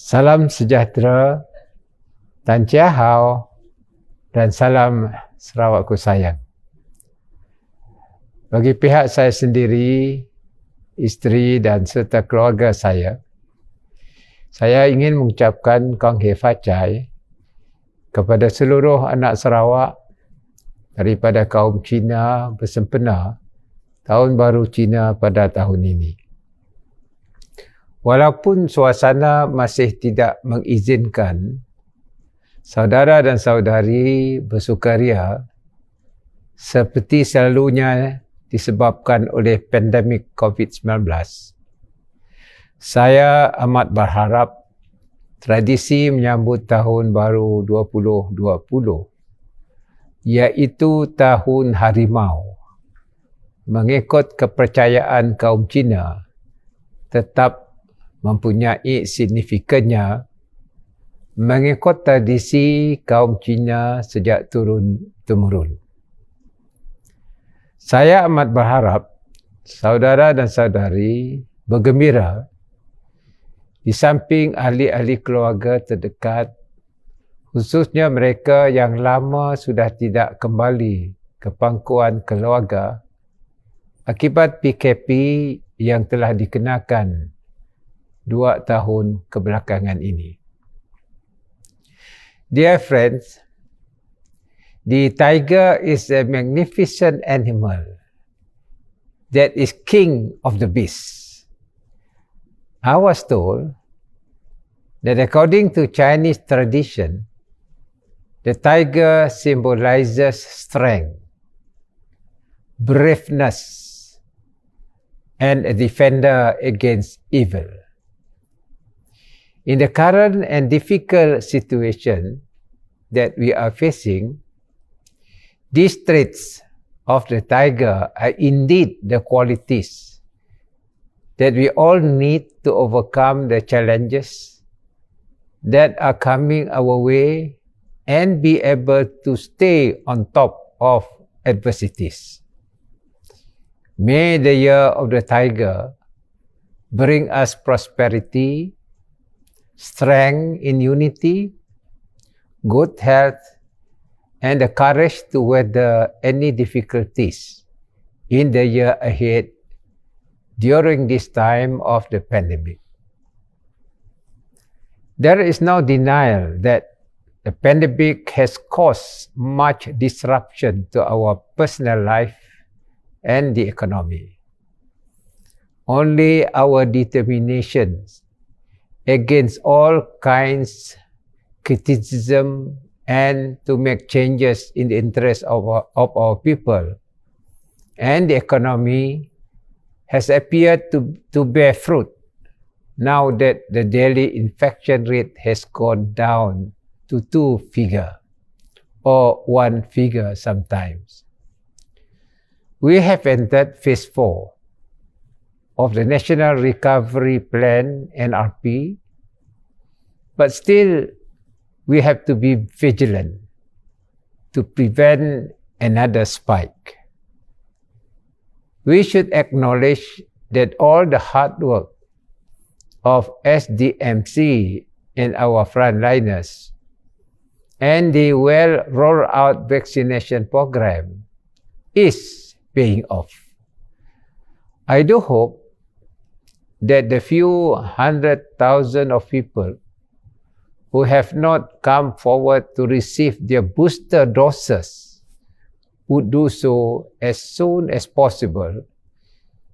Salam sejahtera, Tan Chia Hao dan salam Sarawakku sayang. Bagi pihak saya sendiri, isteri dan serta keluarga saya ingin mengucapkan Kong He Facai kepada seluruh anak Sarawak daripada kaum Cina bersempena Tahun Baru Cina pada tahun ini. Walaupun suasana masih tidak mengizinkan saudara dan saudari bersukaria seperti selalunya disebabkan oleh pandemik COVID-19, saya amat berharap tradisi menyambut Tahun Baru 2020, iaitu Tahun Harimau, mengikut kepercayaan kaum Cina, tetap mempunyai signifikannya mengikut tradisi kaum Cina sejak turun-temurun. Saya amat berharap saudara dan saudari bergembira di samping ahli-ahli keluarga terdekat, khususnya mereka yang lama sudah tidak kembali ke pangkuan keluarga akibat PKP yang telah dikenakan 2 tahun kebelakangan ini. Dear friends, the tiger is a magnificent animal that is king of the beasts. I was told that according to Chinese tradition, the tiger symbolizes strength, braveness, and a defender against evil. In the current and difficult situation that we are facing, these traits of the tiger are indeed the qualities that we all need to overcome the challenges that are coming our way and be able to stay on top of adversities. May the year of the tiger bring us prosperity, strength in unity, good health, and the courage to weather any difficulties in the year ahead during this time of the pandemic. There is no denial that the pandemic has caused much disruption to our personal life and the economy. Only our determination against all kinds criticism and to make changes in the interest of our people and the economy has appeared to bear fruit now that the daily infection rate has gone down to 2 figure or 1 figure sometimes. We have entered phase 4 of the National Recovery Plan, NRP, but still we have to be vigilant to prevent another spike. We should acknowledge that all the hard work of SDMC and our frontliners and the well rolled out vaccination program is paying off. I do hope that the few 100,000 of people who have not come forward to receive their booster doses would do so as soon as possible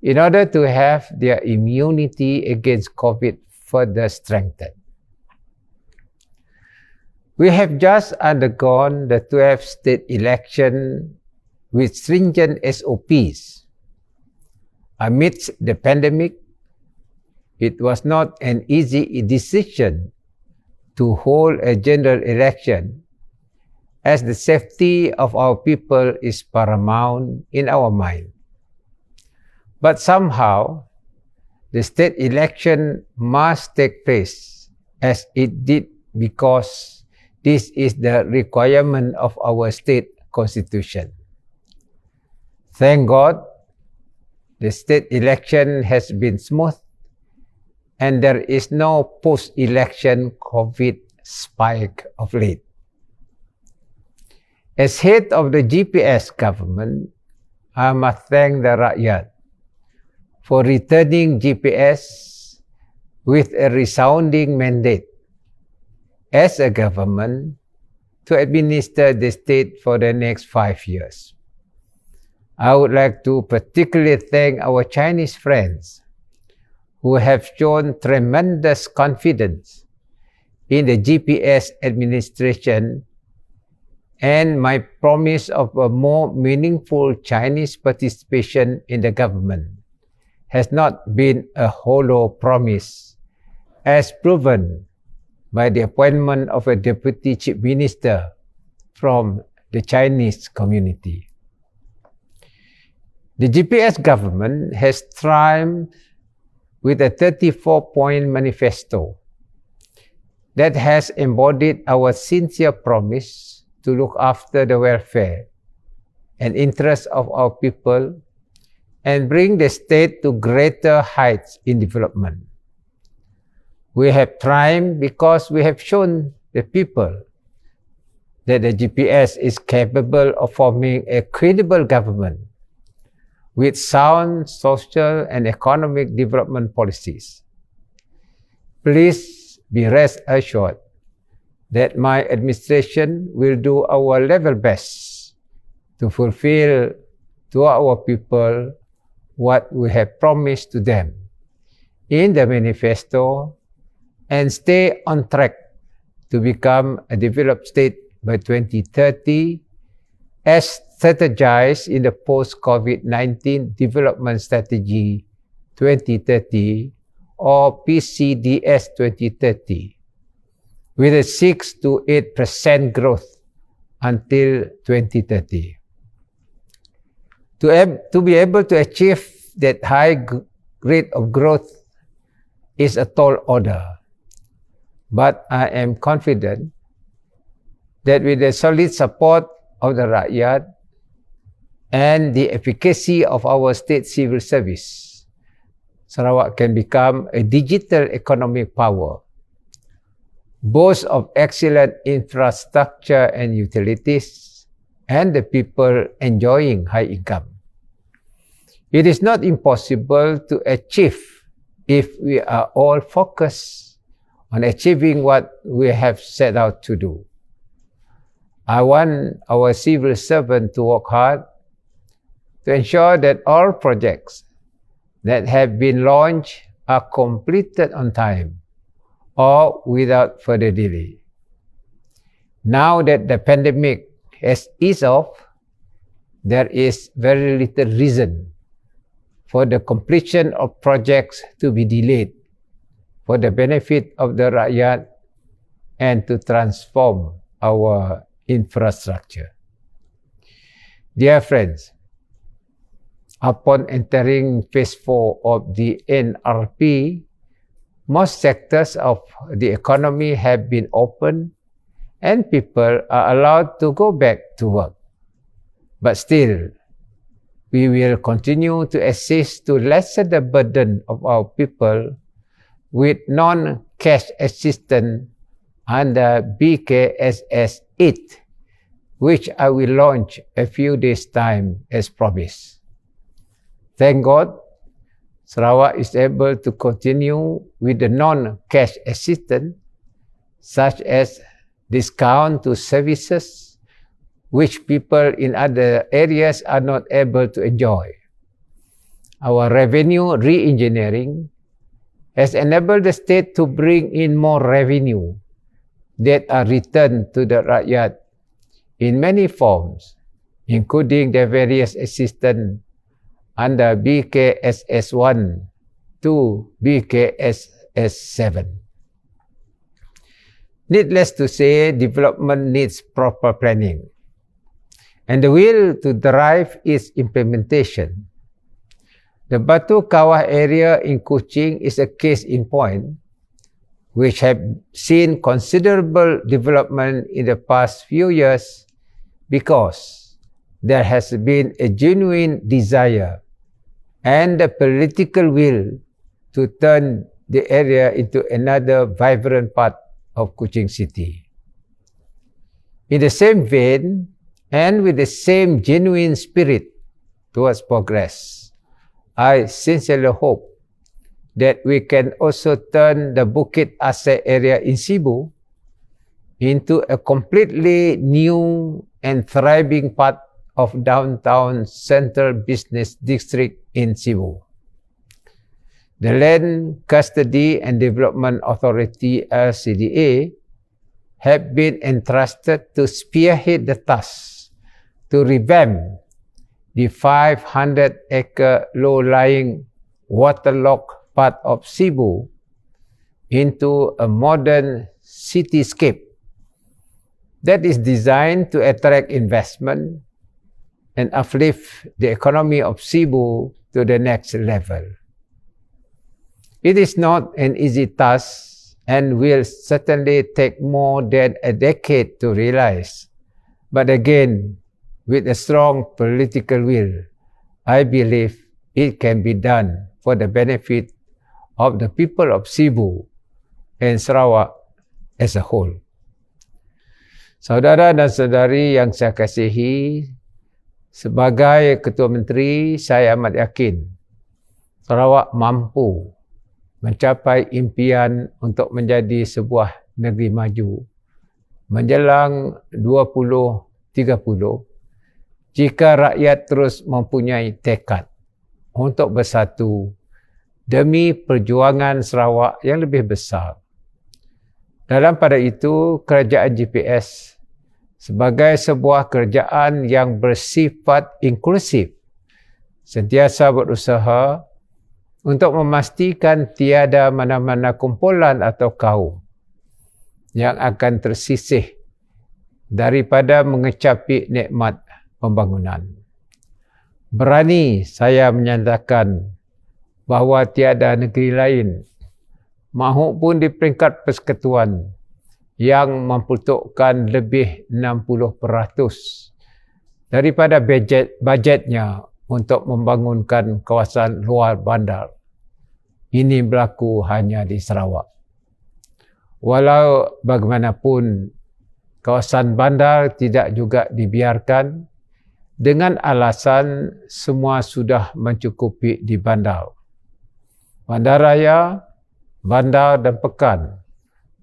in order to have their immunity against COVID further strengthened. We have just undergone the 12th state election with stringent SOPs. Amidst the pandemic, it was not an easy decision to hold a general election, as the safety of our people is paramount in our mind. But somehow, the state election must take place as it did because this is the requirement of our state constitution. Thank God, the state election has been smooth and there is no post-election COVID spike of late. As head of the GPS government, I must thank the Rakyat for returning GPS with a resounding mandate as a government to administer the state for the next 5 years. I would like to particularly thank our Chinese friends who have shown tremendous confidence in the GPS administration, and my promise of a more meaningful Chinese participation in the government has not been a hollow promise, as proven by the appointment of a deputy chief minister from the Chinese community. The GPS government has triumphed with a 34-point manifesto that has embodied our sincere promise to look after the welfare and interests of our people and bring the state to greater heights in development. We have triumphed because we have shown the people that the GPS is capable of forming a credible government with sound social and economic development policies. Please be rest assured that my administration will do our level best to fulfill to our people what we have promised to them in the manifesto and stay on track to become a developed state by 2030 as strategized in the post-COVID-19 Development Strategy 2030 or PCDS 2030 with a 6 to 8% growth until 2030. To be able to achieve that high rate of growth is a tall order, but I am confident that with the solid support of the Rakyat and the efficacy of our state civil service, Sarawak can become a digital economic power, boast of excellent infrastructure and utilities, and the people enjoying high income. It is not impossible to achieve if we are all focused on achieving what we have set out to do. I want our civil servants to work hard to ensure that all projects that have been launched are completed on time or without further delay. Now that the pandemic has eased off, there is very little reason for the completion of projects to be delayed for the benefit of the Rakyat and to transform our infrastructure. Dear friends, upon entering phase 4 of the NRP, most sectors of the economy have been opened and people are allowed to go back to work. But still, we will continue to assist to lessen the burden of our people with non-cash assistance under BKSS 8, which I will launch a few days' time as promised. Thank God, Sarawak is able to continue with the non-cash assistance, such as discount to services which people in other areas are not able to enjoy. Our revenue re-engineering has enabled the state to bring in more revenue that are returned to the Rakyat in many forms, including the various assistance under BKSS 1 to BKSS 7. Needless to say, development needs proper planning and the will to drive its implementation. The Batu Kawah area in Kuching is a case in point, which have seen considerable development in the past few years because there has been a genuine desire and the political will to turn the area into another vibrant part of Kuching City. In the same vein, and with the same genuine spirit towards progress, I sincerely hope that we can also turn the Bukit Asset area in Cebu into a completely new and thriving part of downtown Central Business District in Cebu. The Land Custody and Development Authority LCDA have been entrusted to spearhead the task to revamp the 500-acre low-lying waterlogged part of Cebu into a modern cityscape that is designed to attract investment and uplift the economy of Cebu to the next level. It is not an easy task and will certainly take more than a decade to realize. But again, with a strong political will, I believe it can be done for the benefit of the people of Cebu and Sarawak as a whole. Saudara dan saudari yang saya kasihi, sebagai Ketua Menteri, saya amat yakin Sarawak mampu mencapai impian untuk menjadi sebuah negeri maju menjelang 2030 jika rakyat terus mempunyai tekad untuk bersatu demi perjuangan Sarawak yang lebih besar. Dalam pada itu, kerajaan GPS sebagai sebuah kerajaan yang bersifat inklusif sentiasa berusaha untuk memastikan tiada mana-mana kumpulan atau kaum yang akan tersisih daripada mengecapi nikmat pembangunan. Berani saya menyatakan bahawa tiada negeri lain mahupun di peringkat persekutuan yang memperuntukkan lebih 60% daripada bajetnya untuk membangunkan kawasan luar bandar. Ini berlaku hanya di Sarawak. Walau bagaimanapun, kawasan bandar tidak juga dibiarkan dengan alasan semua sudah mencukupi di bandar. Bandaraya, bandar dan pekan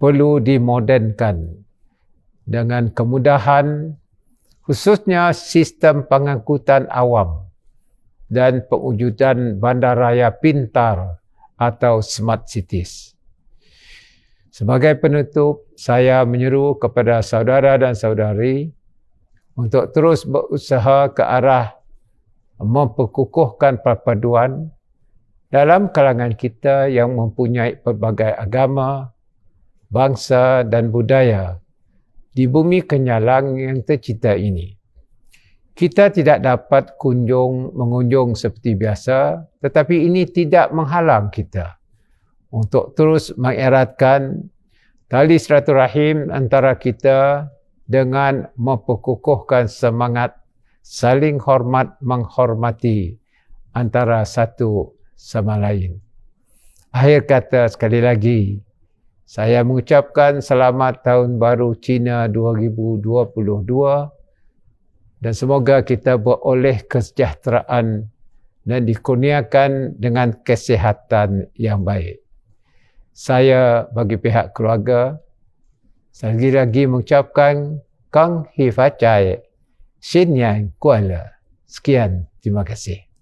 perlu dimodernkan dengan kemudahan, khususnya sistem pengangkutan awam dan pewujudan bandaraya pintar atau smart cities. Sebagai penutup, saya menyeru kepada saudara dan saudari untuk terus berusaha ke arah memperkukuhkan perpaduan dalam kalangan kita yang mempunyai pelbagai agama, bangsa dan budaya di bumi kenyalang yang tercipta ini. Kita tidak dapat mengunjung seperti biasa, tetapi ini tidak menghalang kita untuk terus mengeratkan tali silaturahim antara kita dengan memperkukuhkan semangat saling hormat menghormati antara satu sama lain. Akhir kata, sekali lagi, saya mengucapkan selamat Tahun Baru Cina 2022 dan semoga kita beroleh kesejahteraan dan dikurniakan dengan kesihatan yang baik. Saya bagi pihak keluarga, saya lagi mengucapkan Kang Hi Facai, Xin Yang Kuala. Sekian, terima kasih.